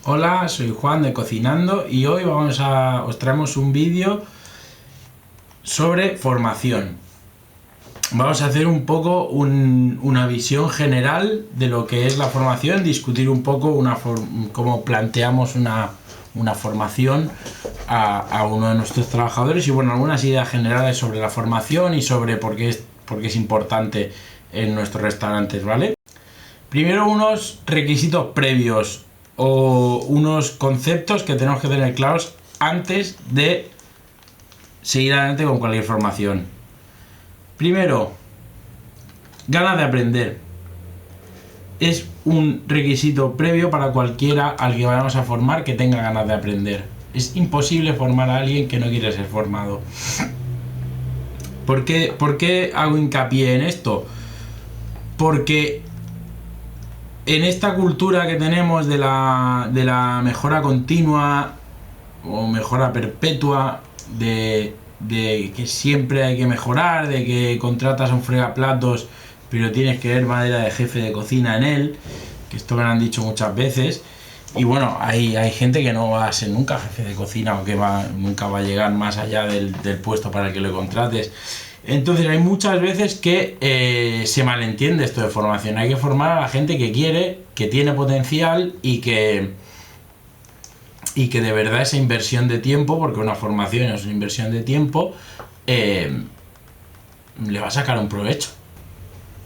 Hola, soy Juan de Cocinando y hoy os traemos un vídeo sobre formación. Vamos a hacer un poco una visión general de lo que es la formación, discutir un poco cómo planteamos una formación a uno de nuestros trabajadores y bueno, algunas ideas generales sobre la formación y sobre por qué es importante en nuestros restaurantes, ¿vale? Primero, unos requisitos previos o unos conceptos que tenemos que tener claros antes de seguir adelante con cualquier formación. Primero, ganas de aprender. Es un requisito previo para cualquiera al que vayamos a formar que tenga ganas de aprender. Es imposible formar a alguien que no quiere ser formado. ¿Por qué hago hincapié en esto? Porque en esta cultura que tenemos de la mejora continua o mejora perpetua, de que siempre hay que mejorar, de que contratas a un fregaplatos pero tienes que ver madera de jefe de cocina en él, que esto me lo han dicho muchas veces, y bueno, hay gente que no va a ser nunca jefe de cocina o que nunca va a llegar más allá del puesto para el que lo contrates. Entonces hay muchas veces que se malentiende esto de formación. Hay que formar a la gente que quiere, que tiene potencial y que de verdad esa inversión de tiempo, porque una formación es una inversión de tiempo, le va a sacar un provecho.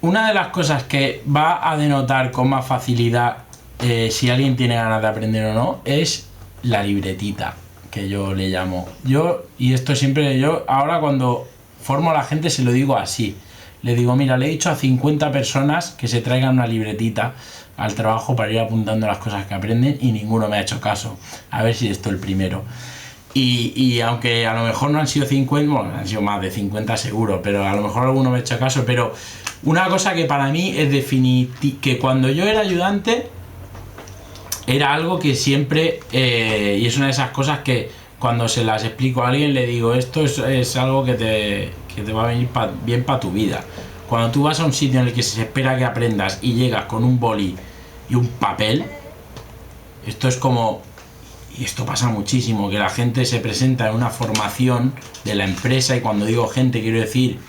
Una de las cosas que va a denotar con más facilidad si alguien tiene ganas de aprender o no es la libretita, que yo le llamo. Y esto siempre ahora cuando formo a la gente se lo digo así. Le digo, mira, le he dicho a 50 personas que se traigan una libretita al trabajo para ir apuntando las cosas que aprenden y ninguno me ha hecho caso. A ver si esto es el primero. Y aunque a lo mejor no han sido 50, bueno, han sido más de 50 seguro, pero a lo mejor alguno me ha hecho caso. Pero una cosa que para mí es definitiva, que cuando yo era ayudante era algo que siempre, y es una de esas cosas que cuando se las explico a alguien le digo, esto es algo que te va a venir bien para tu vida. Cuando tú vas a un sitio en el que se espera que aprendas y llegas con un boli y un papel, esto es como, y esto pasa muchísimo, que la gente se presenta en una formación de la empresa, y cuando digo gente quiero decir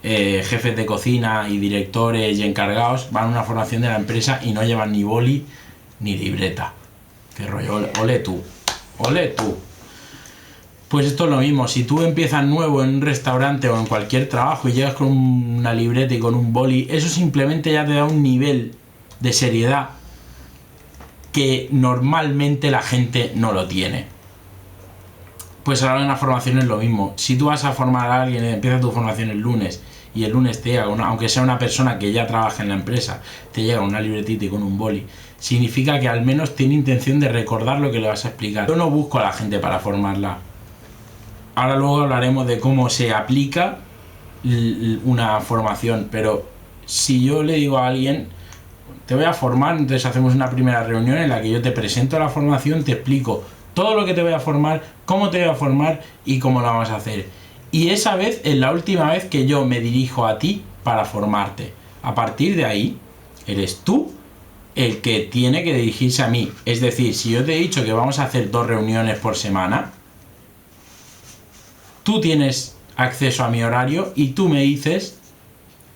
jefes de cocina y directores y encargados, van a una formación de la empresa y no llevan ni boli ni libreta. Qué rollo, ole tú. Pues esto es lo mismo, si tú empiezas nuevo en un restaurante o en cualquier trabajo y llegas con una libreta y con un boli, eso simplemente ya te da un nivel de seriedad que normalmente la gente no lo tiene. Pues ahora en la formación es lo mismo. Si tú vas a formar a alguien, empieza tu formación el lunes y el lunes te llega, aunque sea una persona que ya trabaja en la empresa, te llega una libretita y con un boli, significa que al menos tiene intención de recordar lo que le vas a explicar. Yo no busco a la gente para formarla. Ahora luego hablaremos de cómo se aplica una formación, pero si yo le digo a alguien, te voy a formar, entonces hacemos una primera reunión en la que yo te presento la formación, te explico todo lo que te voy a formar, cómo te voy a formar y cómo la vamos a hacer. Y esa vez es la última vez que yo me dirijo a ti para formarte. A partir de ahí, eres tú el que tiene que dirigirse a mí. Es decir, si yo te he dicho que vamos a hacer 2 reuniones por semana, tú tienes acceso a mi horario y tú me dices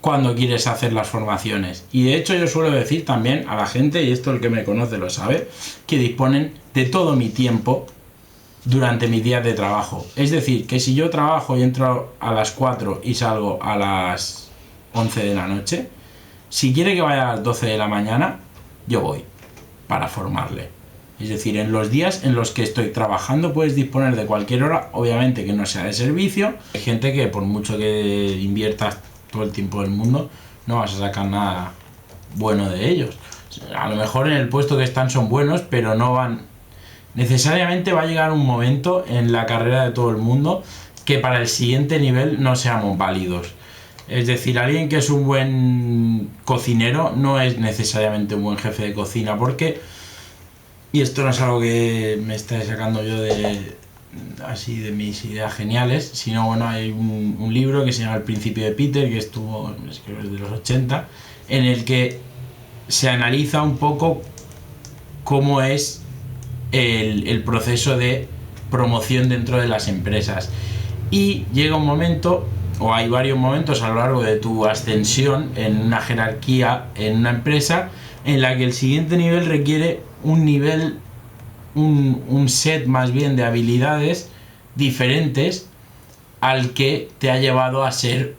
cuándo quieres hacer las formaciones. Y de hecho yo suelo decir también a la gente, y esto el que me conoce lo sabe, que disponen de todo mi tiempo durante mis días de trabajo. Es decir, que si yo trabajo y entro a las 4 y salgo a las 11 de la noche, si quiere que vaya a las 12 de la mañana, yo voy para formarle. Es decir, en los días en los que estoy trabajando puedes disponer de cualquier hora, obviamente que no sea de servicio. Hay gente que por mucho que inviertas todo el tiempo del mundo, no vas a sacar nada bueno de ellos. A lo mejor en el puesto que están son buenos, pero no van... Necesariamente va a llegar un momento en la carrera de todo el mundo que para el siguiente nivel no seamos válidos. Es decir, alguien que es un buen cocinero no es necesariamente un buen jefe de cocina, porque... Y esto no es algo que me esté sacando yo de mis ideas geniales, sino bueno, hay un libro que se llama El Principio de Peter, que estuvo, creo que es de los 80, en el que se analiza un poco cómo es el proceso de promoción dentro de las empresas. Y llega un momento, o hay varios momentos a lo largo de tu ascensión en una jerarquía en una empresa, en la que el siguiente nivel requiere un set más bien de habilidades diferentes al que te ha llevado a ser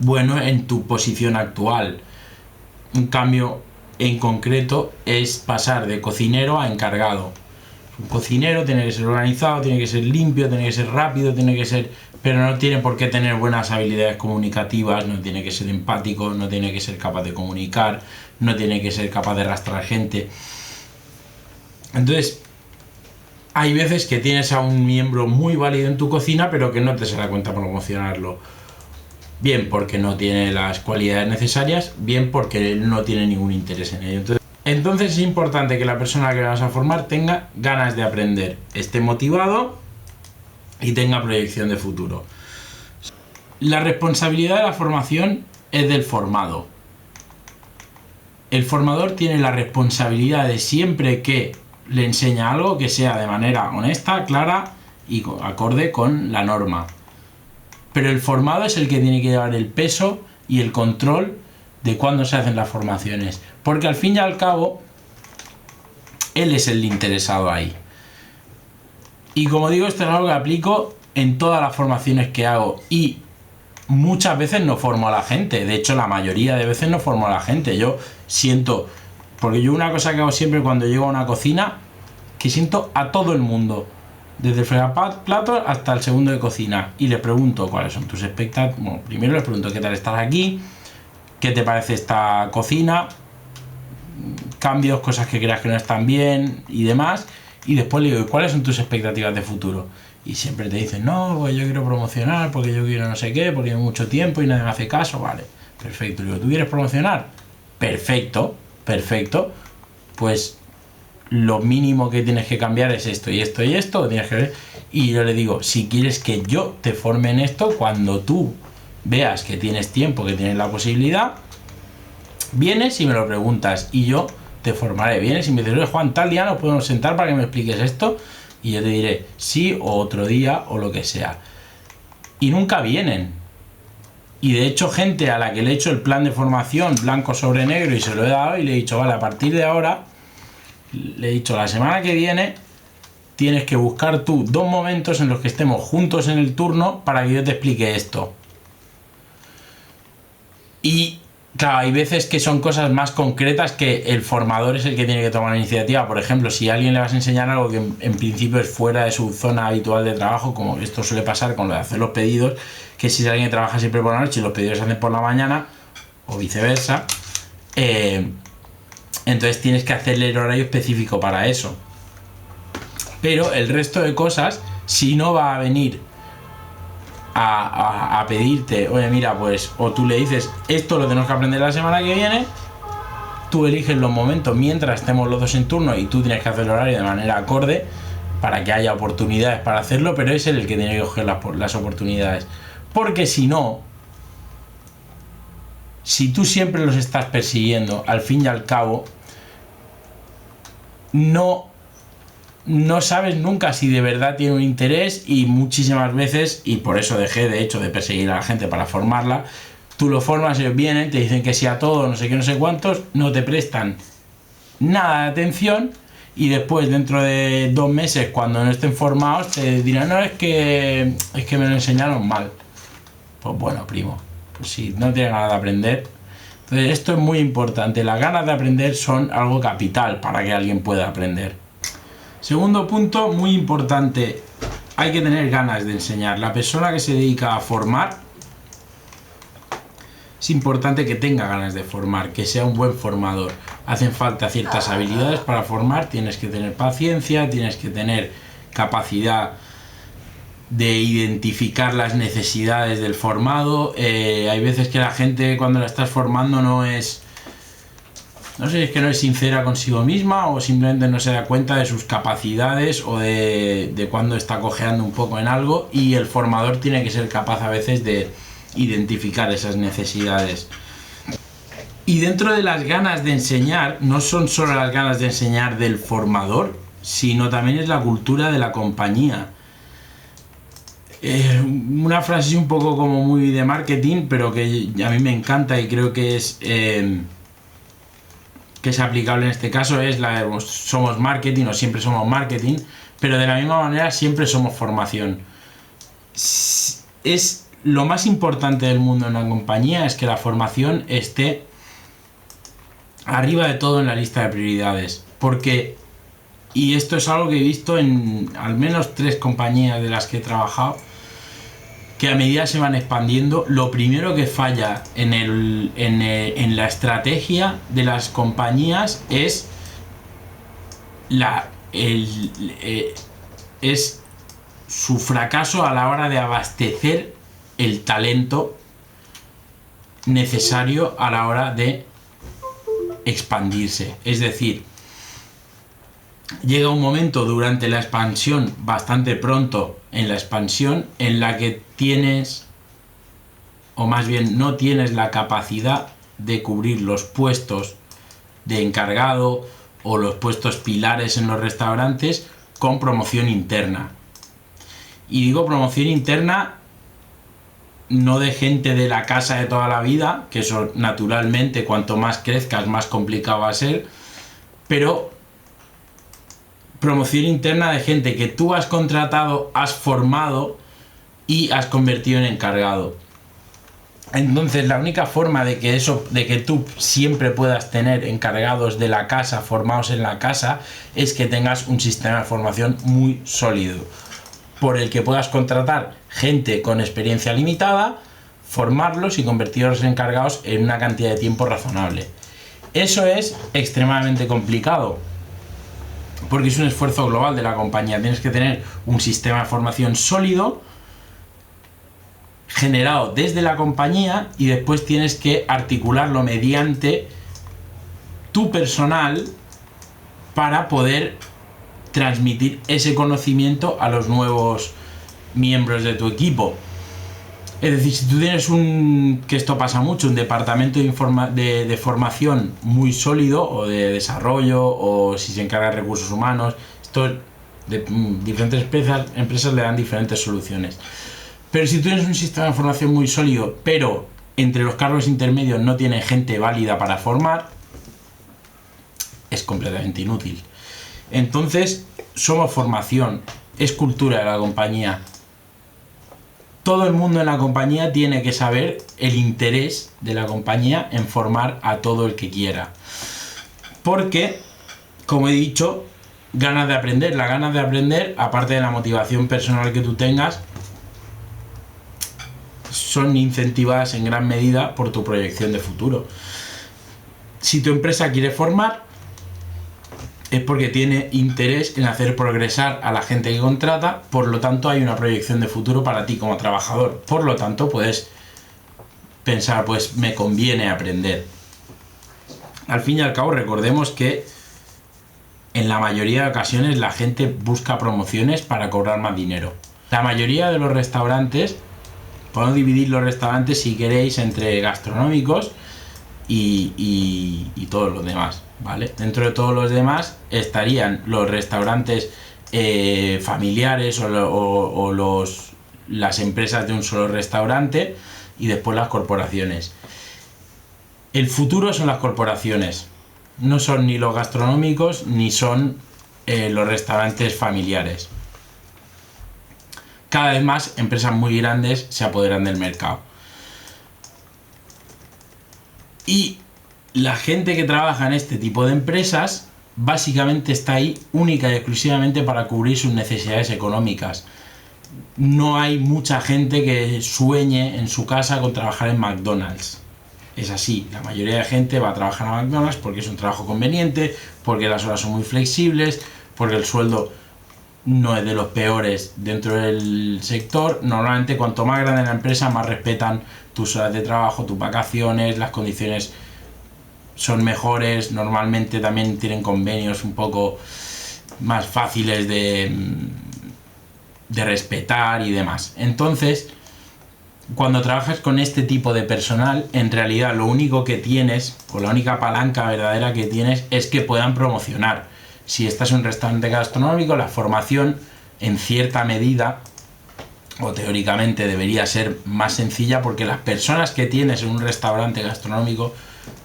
bueno en tu posición actual. Un cambio en concreto es pasar de cocinero a encargado. Un cocinero tiene que ser organizado, tiene que ser limpio, tiene que ser rápido, pero no tiene por qué tener buenas habilidades comunicativas, no tiene que ser empático, no tiene que ser capaz de comunicar, no tiene que ser capaz de arrastrar gente. Entonces, hay veces que tienes a un miembro muy válido en tu cocina, pero que no te se da cuenta promocionarlo. Bien porque no tiene las cualidades necesarias, bien porque no tiene ningún interés en ello. Entonces es importante que la persona que vas a formar tenga ganas de aprender, esté motivado y tenga proyección de futuro. La responsabilidad de la formación es del formado. El formador tiene la responsabilidad de, siempre que le enseña algo, que sea de manera honesta, clara y acorde con la norma. Pero el formado es el que tiene que llevar el peso y el control de cuándo se hacen las formaciones, porque al fin y al cabo él es el interesado ahí. Y como digo, esto es algo que aplico en todas las formaciones que hago, y muchas veces no formo a la gente. De hecho, la mayoría de veces no formo a la gente. Yo siento, porque yo una cosa que hago siempre cuando llego a una cocina, que siento a todo el mundo, desde el fregaplatos hasta el segundo de cocina, y les pregunto cuáles son tus expectativas. Bueno, primero les pregunto qué tal estás aquí, qué te parece esta cocina, cambios, cosas que creas que no están bien y demás, y después le digo, ¿cuáles son tus expectativas de futuro? Y siempre te dicen, no, pues yo quiero promocionar, porque yo quiero no sé qué, porque llevo mucho tiempo y nadie me hace caso. Vale, perfecto. Le digo, ¿tú quieres promocionar? Perfecto, pues lo mínimo que tienes que cambiar es esto y esto y esto, tienes que ver. Y yo le digo, si quieres que yo te forme en esto, cuando tú veas que tienes tiempo, que tienes la posibilidad, vienes y me lo preguntas y yo te formaré. Vienes y me dices, oye Juan, tal día nos podemos sentar para que me expliques esto, y yo te diré sí, o otro día, o lo que sea. Y nunca vienen. Y de hecho, gente a la que le he hecho el plan de formación blanco sobre negro y se lo he dado, y le he dicho, vale, a partir de ahora, le he dicho, la semana que viene tienes que buscar tú 2 momentos en los que estemos juntos en el turno para que yo te explique esto. Y claro, hay veces que son cosas más concretas que el formador es el que tiene que tomar la iniciativa. Por ejemplo, si a alguien le vas a enseñar algo que en principio es fuera de su zona habitual de trabajo, como esto suele pasar con lo de hacer los pedidos, que si alguien trabaja siempre por la noche y los pedidos se hacen por la mañana, o viceversa, entonces tienes que hacerle el horario específico para eso. Pero el resto de cosas, si no va a venir a pedirte, oye mira, pues, o tú le dices, esto lo tenemos que aprender la semana que viene, tú eliges los momentos mientras estemos los dos en turno y tú tienes que hacer el horario de manera acorde para que haya oportunidades para hacerlo, pero es él el que tiene que coger las oportunidades. Porque si no, si tú siempre los estás persiguiendo, al fin y al cabo, no sabes nunca si de verdad tiene un interés, y muchísimas veces, y por eso dejé de hecho de perseguir a la gente para formarla, tú lo formas, ellos vienen, te dicen que sí a todo, no sé qué, no sé cuántos, no te prestan nada de atención, y después dentro de 2 meses, cuando no estén formados, te dirán, no, es que me lo enseñaron mal. Pues bueno, primo, pues si no tienes ganas de aprender. Entonces esto es muy importante, las ganas de aprender son algo capital para que alguien pueda aprender. Segundo punto, muy importante, hay que tener ganas de enseñar. La persona que se dedica a formar, es importante que tenga ganas de formar, que sea un buen formador. Hacen falta ciertas habilidades para formar, tienes que tener paciencia, tienes que tener capacidad de identificar las necesidades del formado. Hay veces que la gente, cuando la estás formando, no es sincera consigo misma, o simplemente no se da cuenta de sus capacidades o de cuando está cojeando un poco en algo, y el formador tiene que ser capaz a veces de identificar esas necesidades. Y dentro de las ganas de enseñar, no son solo las ganas de enseñar del formador, sino también es la cultura de la compañía. Una frase un poco como muy de marketing, pero que a mí me encanta y creo que es aplicable en este caso, es la de somos marketing o siempre somos marketing, pero de la misma manera siempre somos formación. Es lo más importante del mundo en una compañía, es que la formación esté arriba de todo en la lista de prioridades, porque, y esto es algo que he visto en al menos 3 compañías de las que he trabajado, que a medida se van expandiendo, lo primero que falla en la estrategia de las compañías es es su fracaso a la hora de abastecer el talento necesario a la hora de expandirse. Es decir, llega un momento durante la expansión, bastante pronto en la expansión, en la que tienes, o más bien no tienes la capacidad de cubrir los puestos de encargado o los puestos pilares en los restaurantes con promoción interna. Y digo promoción interna no de gente de la casa de toda la vida, que eso naturalmente cuanto más crezcas más complicado va a ser, pero promoción interna de gente que tú has contratado, has formado y has convertido en encargado. Entonces la única forma de que tú siempre puedas tener encargados de la casa, formados en la casa, es que tengas un sistema de formación muy sólido, por el que puedas contratar gente con experiencia limitada, formarlos y convertirlos en encargados en una cantidad de tiempo razonable. Eso es extremadamente complicado, porque es un esfuerzo global de la compañía. Tienes que tener un sistema de formación sólido, generado desde la compañía, y después tienes que articularlo mediante tu personal para poder transmitir ese conocimiento a los nuevos miembros de tu equipo. Es decir, si tú tienes que esto pasa mucho, un departamento de formación muy sólido, o de desarrollo, o si se encarga de recursos humanos, esto de diferentes empresas le dan diferentes soluciones. Pero si tú tienes un sistema de formación muy sólido, pero entre los cargos intermedios no tiene gente válida para formar, es completamente inútil. Entonces, somos formación, es cultura de la compañía. Todo el mundo en la compañía tiene que saber el interés de la compañía en formar a todo el que quiera. Porque, como he dicho, las ganas de aprender, aparte de la motivación personal que tú tengas, son incentivadas en gran medida por tu proyección de futuro. Si tu empresa quiere formar, es porque tiene interés en hacer progresar a la gente que contrata, por lo tanto hay una proyección de futuro para ti como trabajador. Por lo tanto, puedes pensar, pues me conviene aprender. Al fin y al cabo, recordemos que en la mayoría de ocasiones la gente busca promociones para cobrar más dinero. La mayoría de los restaurantes, podemos dividir los restaurantes, si queréis, entre gastronómicos y todos los demás, ¿vale? Dentro de todos los demás estarían los restaurantes familiares o las empresas de un solo restaurante, y después las corporaciones. El futuro son las corporaciones, no son ni los gastronómicos ni son los restaurantes familiares. Cada vez más empresas muy grandes se apoderan del mercado. Y la gente que trabaja en este tipo de empresas básicamente está ahí única y exclusivamente para cubrir sus necesidades económicas. No hay mucha gente que sueñe en su casa con trabajar en McDonald's. Es así, la mayoría de gente va a trabajar a McDonald's porque es un trabajo conveniente, porque las horas son muy flexibles, porque el sueldo no es de los peores dentro del sector. Normalmente, cuanto más grande la empresa, más respetan tus horas de trabajo, tus vacaciones, las condiciones son mejores. Normalmente también tienen convenios un poco más fáciles de respetar y demás. Entonces, cuando trabajas con este tipo de personal, en realidad lo único que tienes, o la única palanca verdadera que tienes, es que puedan promocionar. Si estás en un restaurante gastronómico, la formación, en cierta medida, o teóricamente debería ser más sencilla, porque las personas que tienes en un restaurante gastronómico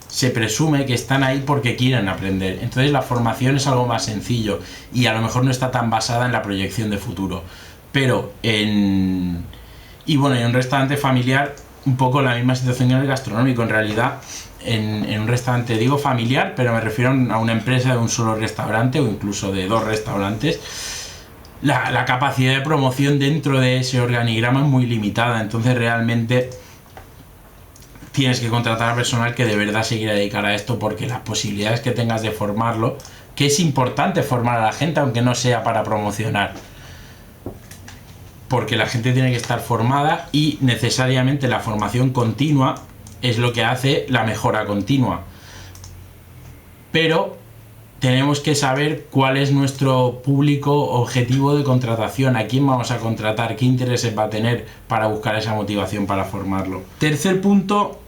se presume que están ahí porque quieren aprender. Entonces la formación es algo más sencillo y a lo mejor no está tan basada en la proyección de futuro. Pero en un restaurante familiar, un poco la misma situación que en el gastronómico. En realidad, en un restaurante, digo familiar, pero me refiero a una empresa de un solo restaurante o incluso de 2 restaurantes, la capacidad de promoción dentro de ese organigrama es muy limitada. Entonces realmente tienes que contratar a personal que de verdad se quiera dedicar a esto, porque las posibilidades que tengas de formarlo, que es importante formar a la gente aunque no sea para promocionar, porque la gente tiene que estar formada y necesariamente la formación continua es lo que hace la mejora continua. Pero tenemos que saber cuál es nuestro público objetivo de contratación, a quién vamos a contratar, qué intereses va a tener para buscar esa motivación para formarlo. Tercer punto,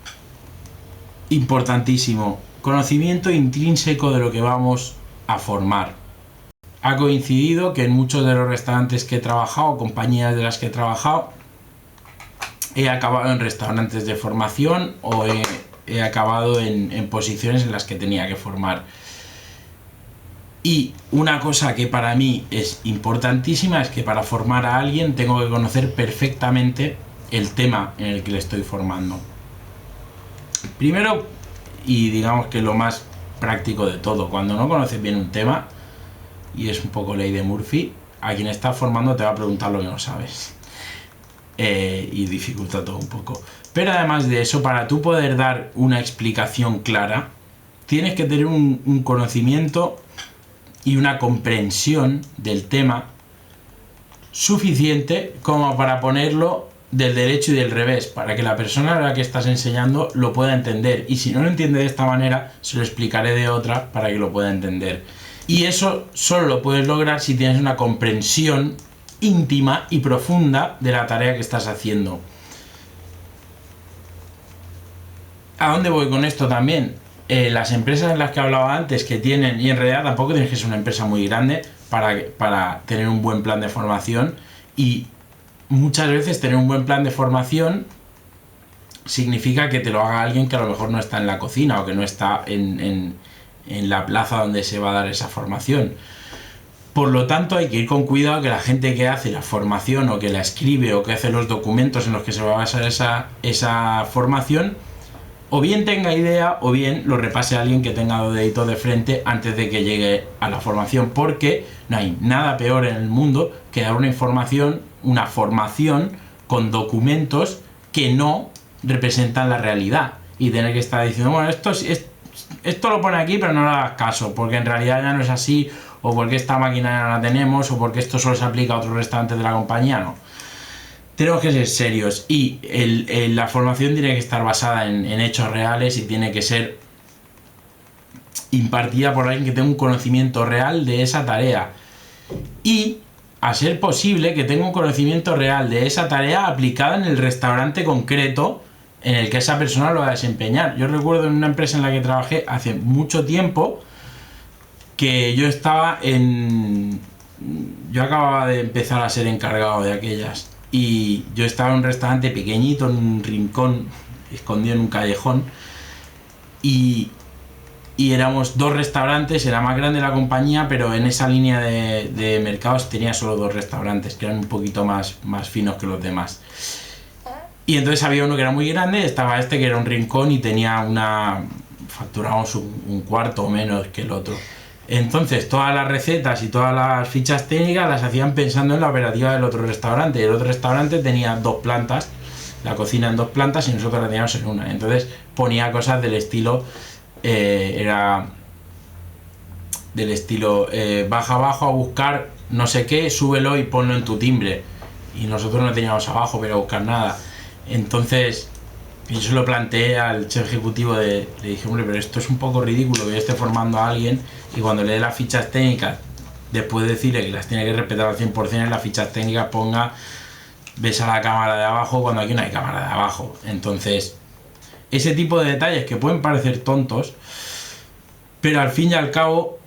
importantísimo, conocimiento intrínseco de lo que vamos a formar. Ha coincidido que en muchos de los restaurantes que he trabajado, compañías de las que he trabajado, he acabado en restaurantes de formación o he acabado en posiciones en las que tenía que formar. Y una cosa que para mí es importantísima es que para formar a alguien tengo que conocer perfectamente el tema en el que le estoy formando. Primero, y digamos que lo más práctico de todo, cuando no conoces bien un tema, y es un poco ley de Murphy, a quien estás formando te va a preguntar lo que no sabes. Y dificulta todo un poco. Pero además de eso, para tú poder dar una explicación clara, tienes que tener un conocimiento y una comprensión del tema suficiente como para ponerlo del derecho y del revés, para que la persona a la que estás enseñando lo pueda entender. Y si no lo entiende de esta manera, se lo explicaré de otra para que lo pueda entender. Y eso solo lo puedes lograr si tienes una comprensión íntima y profunda de la tarea que estás haciendo. ¿A dónde voy con esto también? Las empresas en las que hablaba antes que tienen, y en realidad tampoco tienes que ser una empresa muy grande para tener un buen plan de formación, y muchas veces tener un buen plan de formación significa que te lo haga alguien que a lo mejor no está en la cocina o que no está en la plaza donde se va a dar esa formación. Por lo tanto, hay que ir con cuidado que la gente que hace la formación o que la escribe o que hace los documentos en los que se va a basar esa formación, o bien tenga idea o bien lo repase a alguien que tenga los deditos de frente antes de que llegue a la formación, porque no hay nada peor en el mundo que dar una formación con documentos que no representan la realidad y tener que estar diciendo, bueno, esto lo pone aquí pero no le hagas caso, porque en realidad ya no es así, o porque esta máquina ya no la tenemos, o porque esto solo se aplica a otros restaurantes de la compañía. No. Tenemos que ser serios y la formación tiene que estar basada en hechos reales y tiene que ser impartida por alguien que tenga un conocimiento real de esa tarea. Y, a ser posible, que tenga un conocimiento real de esa tarea aplicada en el restaurante concreto en el que esa persona lo va a desempeñar. Yo recuerdo en una empresa en la que trabajé hace mucho tiempo que yo acababa de empezar a ser encargado de aquellas. Y yo estaba en un restaurante pequeñito, en un rincón, escondido en un callejón, y éramos 2 restaurantes, era más grande la compañía, pero en esa línea de mercados tenía solo 2 restaurantes, que eran un poquito más finos que los demás. Y entonces había uno que era muy grande, estaba este que era un rincón y facturábamos un cuarto o menos que el otro. Entonces todas las recetas y todas las fichas técnicas las hacían pensando en la operativa del otro restaurante. El otro restaurante tenía 2 plantas, la cocina en 2 plantas y nosotros la teníamos en una. Entonces ponía cosas del estilo, baja abajo a buscar no sé qué, súbelo y ponlo en tu timbre. Y nosotros no teníamos abajo para buscar nada. Entonces yo se lo planteé al chef ejecutivo, le dije, hombre, pero esto es un poco ridículo que yo esté formando a alguien y cuando le dé las fichas técnicas, después de decirle que las tiene que respetar al 100%, en las fichas técnicas ponga ves a la cámara de abajo cuando aquí no hay cámara de abajo. Entonces, ese tipo de detalles que pueden parecer tontos, pero al fin y al cabo,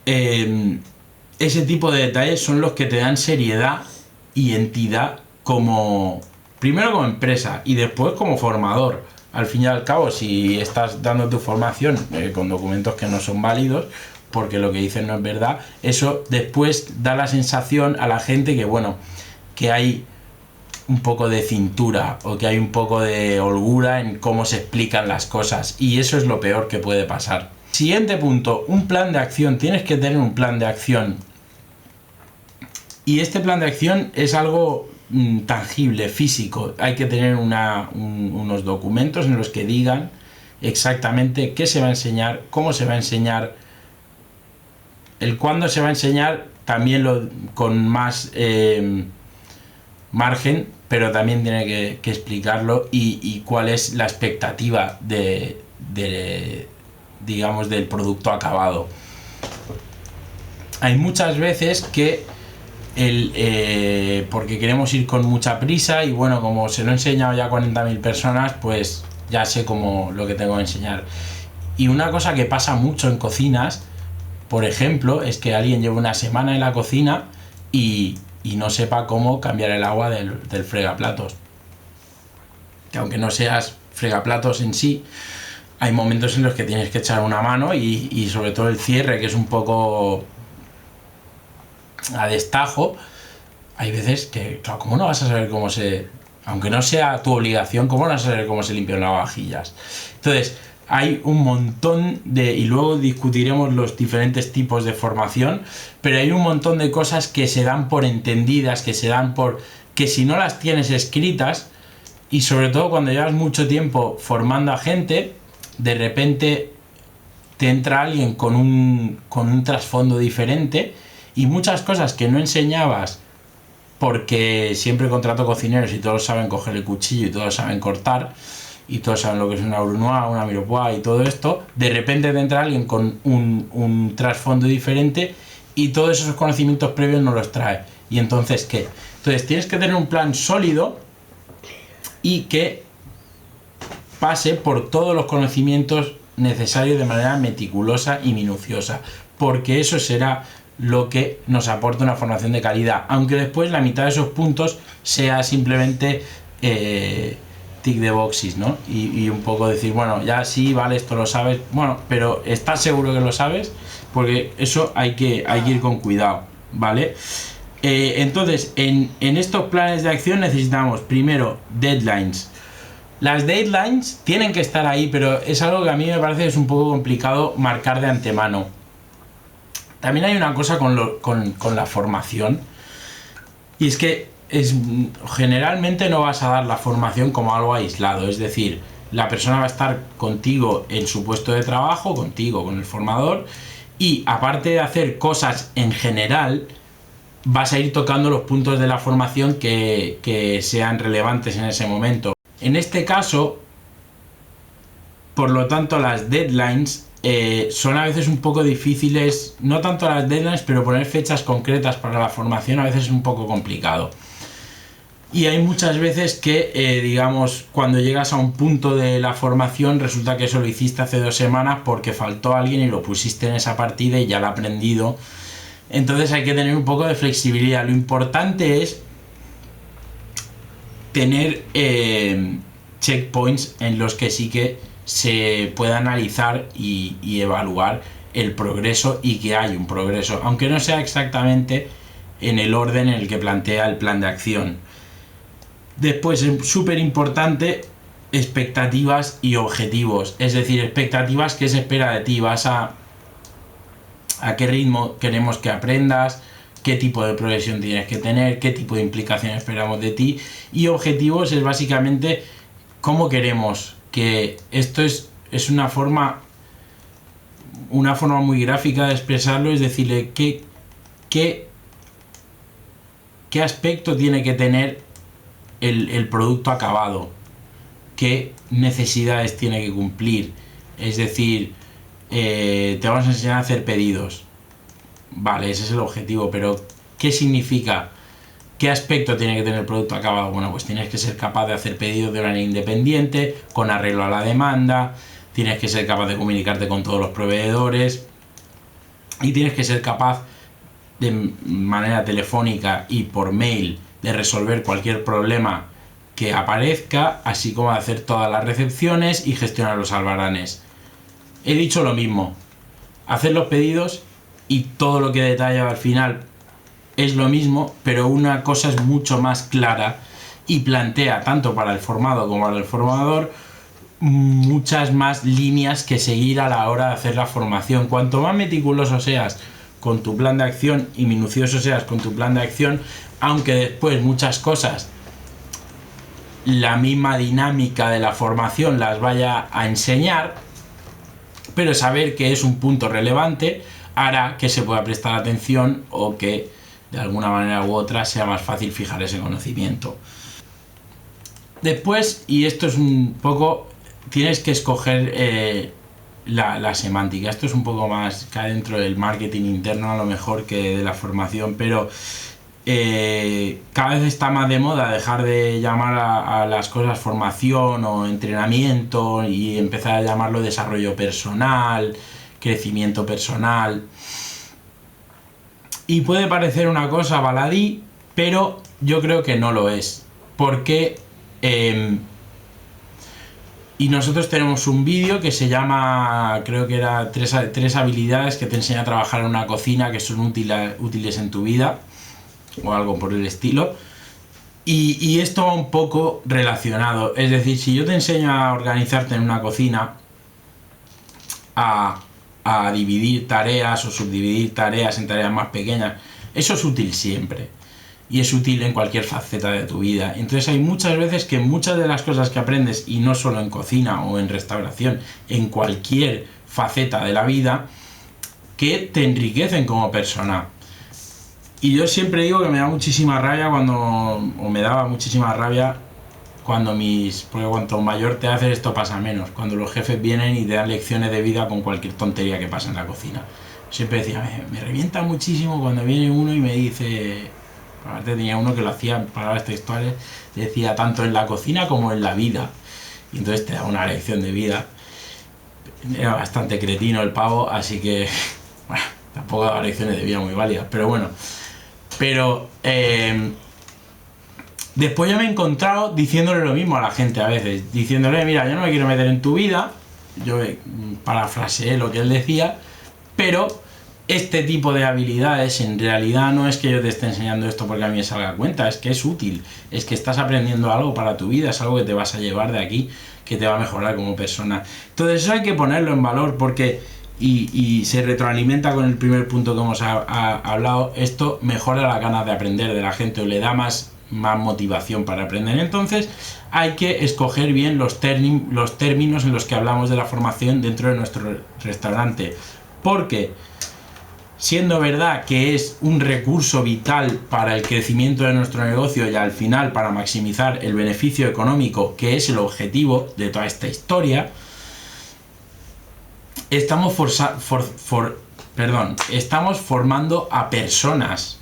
ese tipo de detalles son los que te dan seriedad y entidad como, primero como empresa y después como formador. Al fin y al cabo, si estás dando tu formación con documentos que no son válidos, porque lo que dicen no es verdad, eso después da la sensación a la gente que, bueno, que hay un poco de cintura o que hay un poco de holgura en cómo se explican las cosas, y eso es lo peor que puede pasar. Siguiente punto, un plan de acción. Tienes que tener un plan de acción, y este plan de acción es algo tangible, físico. Hay que tener unos documentos en los que digan exactamente qué se va a enseñar, cómo se va a enseñar, el cuándo se va a enseñar, también con más margen, pero también tiene que explicarlo, y cuál es la expectativa digamos, del producto acabado. Hay muchas veces que porque queremos ir con mucha prisa y bueno, como se lo he enseñado ya a 40.000 personas, pues ya sé cómo lo que tengo que enseñar. Y una cosa que pasa mucho en cocinas, por ejemplo, es que alguien lleva una semana en la cocina y no sepa cómo cambiar el agua del fregaplatos. Que aunque no seas fregaplatos en sí, hay momentos en los que tienes que echar una mano, y sobre todo el cierre, que es un poco a destajo. Hay veces que, claro, ¿cómo no vas a saber cómo aunque no sea tu obligación, cómo no vas a saber cómo se limpian las vajillas? Entonces, hay un montón y luego discutiremos los diferentes tipos de formación, pero hay un montón de cosas que se dan por entendidas, que se dan por, que si no las tienes escritas, y sobre todo cuando llevas mucho tiempo formando a gente, de repente te entra alguien con un trasfondo diferente, y muchas cosas que no enseñabas porque siempre contrato cocineros y todos saben coger el cuchillo y todos saben cortar y todos saben lo que es una brunoise, una mirepoix y todo esto, de repente te entra alguien con un trasfondo diferente y todos esos conocimientos previos no los trae. ¿Y entonces qué? Entonces tienes que tener un plan sólido y que pase por todos los conocimientos necesarios de manera meticulosa y minuciosa, porque eso será lo que nos aporta una formación de calidad, aunque después la mitad de esos puntos sea simplemente tick de boxes, ¿no? Y un poco decir, bueno, ya sí, vale, esto lo sabes, bueno, pero ¿estás seguro que lo sabes? Porque eso hay que ir con cuidado, ¿vale? Entonces, en estos planes de acción necesitamos primero deadlines. Las deadlines tienen que estar ahí, pero es algo que a mí me parece que es un poco complicado marcar de antemano. También hay una cosa con la formación, y es que generalmente no vas a dar la formación como algo aislado, es decir, la persona va a estar contigo en su puesto de trabajo, contigo, con el formador, y aparte de hacer cosas en general, vas a ir tocando los puntos de la formación que sean relevantes en ese momento. En este caso, por lo tanto, las deadlines son a veces un poco difíciles, no tanto las deadlines, pero poner fechas concretas para la formación a veces es un poco complicado. Y hay muchas veces que, digamos, cuando llegas a un punto de la formación, resulta que eso lo hiciste hace 2 semanas porque faltó alguien y lo pusiste en esa partida y ya lo ha aprendido. Entonces hay que tener un poco de flexibilidad. Lo importante es tener checkpoints en los que sí que se pueda analizar y evaluar el progreso, y que hay un progreso, aunque no sea exactamente en el orden en el que plantea el plan de acción. Después es súper importante expectativas y objetivos, es decir, expectativas, ¿qué se espera de ti? ¿A qué ritmo queremos que aprendas? ¿Qué tipo de progresión tienes que tener? ¿Qué tipo de implicación esperamos de ti? Y objetivos es básicamente cómo queremos que esto es una forma muy gráfica de expresarlo, es decirle qué aspecto tiene que tener el producto acabado, qué necesidades tiene que cumplir. Es decir, te vamos a enseñar a hacer pedidos, vale, ese es el objetivo, pero ¿qué significa ¿Qué aspecto tiene que tener el producto acabado? Bueno, pues tienes que ser capaz de hacer pedidos de manera independiente, con arreglo a la demanda, tienes que ser capaz de comunicarte con todos los proveedores y tienes que ser capaz de manera telefónica y por mail de resolver cualquier problema que aparezca, así como de hacer todas las recepciones y gestionar los albaranes. He dicho lo mismo, hacer los pedidos y todo lo que detalla al final es lo mismo, pero una cosa es mucho más clara y plantea, tanto para el formado como para el formador, muchas más líneas que seguir a la hora de hacer la formación. Cuanto más meticuloso seas con tu plan de acción y minucioso seas con tu plan de acción, aunque después muchas cosas la misma dinámica de la formación las vaya a enseñar, pero saber que es un punto relevante hará que se pueda prestar atención o que de alguna manera u otra sea más fácil fijar ese conocimiento. Después, y esto es un poco, tienes que escoger la semántica. Esto es un poco más cae dentro del marketing interno a lo mejor que de la formación, pero cada vez está más de moda dejar de llamar a las cosas formación o entrenamiento y empezar a llamarlo desarrollo personal, crecimiento personal. Y puede parecer una cosa baladí, pero yo creo que no lo es. Porque y nosotros tenemos un vídeo que se llama, creo que era tres habilidades que te enseña a trabajar en una cocina que son útiles en tu vida, o algo por el estilo. Y esto va un poco relacionado. Es decir, si yo te enseño a organizarte en una cocina, a dividir tareas o subdividir tareas en tareas más pequeñas, eso es útil siempre y es útil en cualquier faceta de tu vida. Entonces hay muchas veces que muchas de las cosas que aprendes, y no solo en cocina o en restauración, en cualquier faceta de la vida, que te enriquecen como persona. Y yo siempre digo que me da muchísima rabia me daba muchísima rabia porque cuanto mayor te haces esto pasa menos, cuando los jefes vienen y te dan lecciones de vida con cualquier tontería que pasa en la cocina. Siempre decía, me revienta muchísimo cuando viene uno y me dice, aparte tenía uno que lo hacía en palabras textuales, decía tanto en la cocina como en la vida, y entonces te da una lección de vida. Era bastante cretino el pavo, así que bueno, tampoco daba lecciones de vida muy válidas, pero bueno. Después yo me he encontrado diciéndole lo mismo a la gente a veces, diciéndole, mira, yo no me quiero meter en tu vida, yo parafraseé lo que él decía, pero este tipo de habilidades en realidad no es que yo te esté enseñando esto porque a mí me salga a cuenta, es que es útil, es que estás aprendiendo algo para tu vida, es algo que te vas a llevar de aquí, que te va a mejorar como persona. Entonces eso hay que ponerlo en valor porque, y se retroalimenta con el primer punto que hemos hablado, esto mejora las ganas de aprender de la gente o le da más motivación para aprender. Entonces hay que escoger bien los términos en los que hablamos de la formación dentro de nuestro restaurante, porque siendo verdad que es un recurso vital para el crecimiento de nuestro negocio y al final para maximizar el beneficio económico, que es el objetivo de toda esta historia, estamos formando a personas,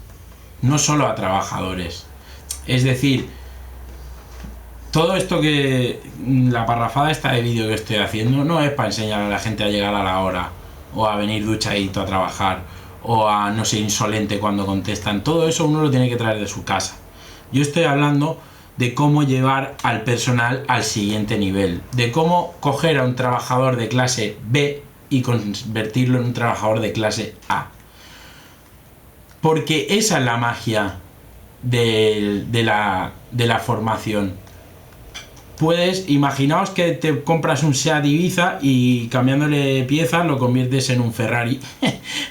no solo a trabajadores. Es decir, todo esto la parrafada esta de vídeo que estoy haciendo no es para enseñar a la gente a llegar a la hora o a venir duchadito a trabajar o a no ser insolente cuando contestan. Todo eso uno lo tiene que traer de su casa. Yo estoy hablando de cómo llevar al personal al siguiente nivel, de cómo coger a un trabajador de clase B y convertirlo en un trabajador de clase A, porque esa es la magia de la formación. Imaginaos que te compras un SEAT Ibiza y cambiándole piezas lo conviertes en un Ferrari.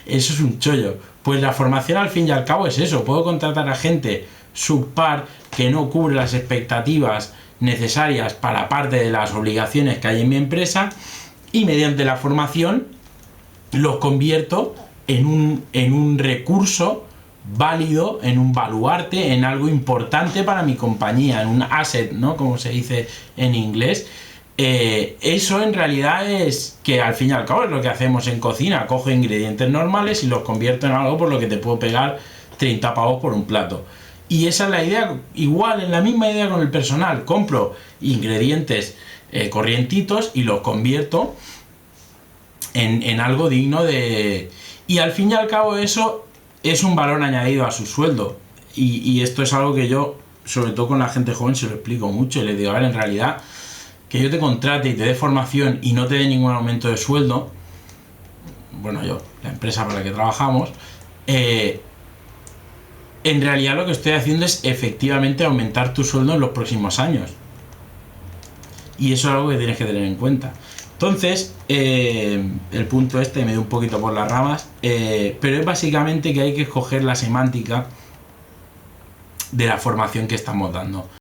Eso es un chollo. Pues la formación al fin y al cabo es eso. Puedo contratar a gente subpar que no cubre las expectativas necesarias para parte de las obligaciones que hay en mi empresa, y mediante la formación los convierto en un recurso válido, en un baluarte, en algo importante para mi compañía, en un asset, ¿no? Como se dice en inglés. Eso en realidad es que al fin y al cabo es lo que hacemos en cocina. Cojo ingredientes normales y los convierto en algo por lo que te puedo pegar 30 pavos por un plato. Y esa es la idea, igual, en la misma idea con el personal. Compro ingredientes corrientitos y los convierto en algo digno de... Y al fin y al cabo eso es un valor añadido a su sueldo. Y esto es algo que yo, sobre todo con la gente joven, se lo explico mucho. Y les digo, a ver, en realidad, que yo te contrate y te dé formación y no te dé ningún aumento de sueldo, bueno, yo, la empresa para la que trabajamos, en realidad lo que estoy haciendo es efectivamente aumentar tu sueldo en los próximos años. Y eso es algo que tienes que tener en cuenta. Entonces, el punto este me dio un poquito por las ramas, pero es básicamente que hay que escoger la semántica de la formación que estamos dando.